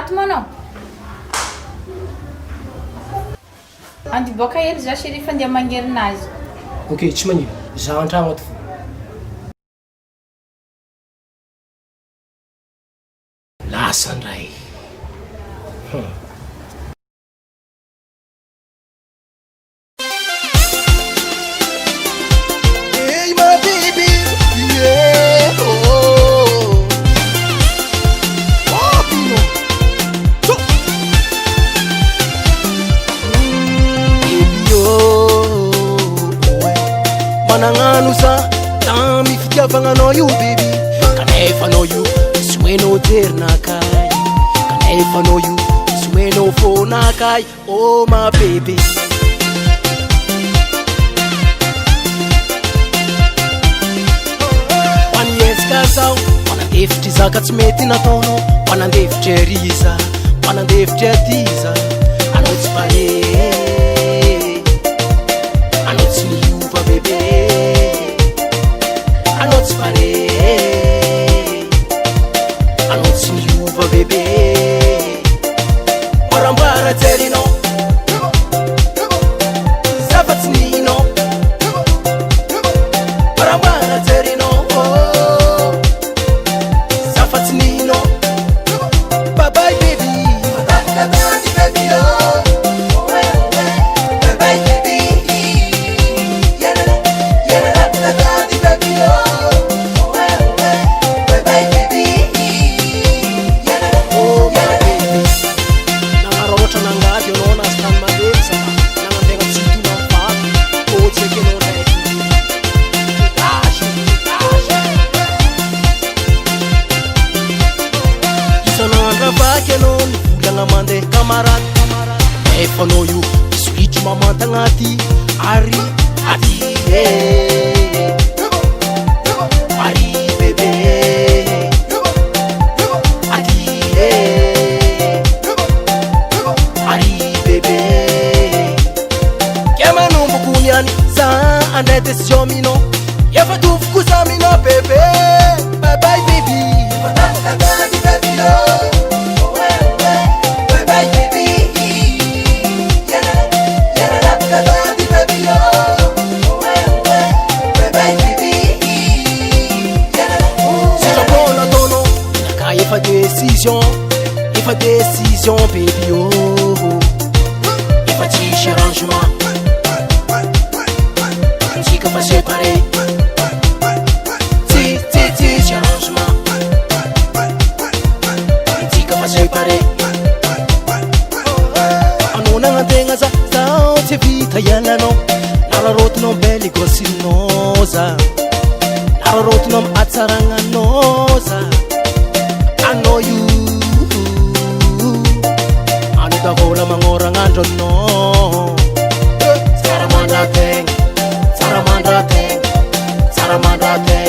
ato manao andiboaka hely za chéri fa andeha mangerina azy. Ok, tsy magnino za an-tragno ato fo. Lasandray. Hey my baby, yeah, oh, Pino. Baby, oh, manangano sa tami fitiavagnanao io baby, kanefa anao io soenao terinakay, kanefa anao io soenao fonakay, oh my baby. Zao manandefitry zaka tsy mety nataonao, manandefitry ariza, manandefitry atiza, anao tsy pare, anao tsy miova bebe, anao tsy pare, anao tsy miova bebe, marambara jerinao zafatsy ninao, marambara jerinao efanao io solitry mamanta agnaty ary aty ary bebe aty ary bebe ke manomboko niany za andray décision minao efa tovoko za minao bebe bye bye baby Efa décision baby oh, efa tsisy arrangement, tsika fa séparé, tsisy arrangement, tsika fa séparé. Anao nagnategna za zao tsy vita iagnanao, nararotinao bely gossinao za, nararotinao atsaragnanao za, anao io davola magnoragna no tsara mandrategna, tsara mandrategna, tsara mandrategna.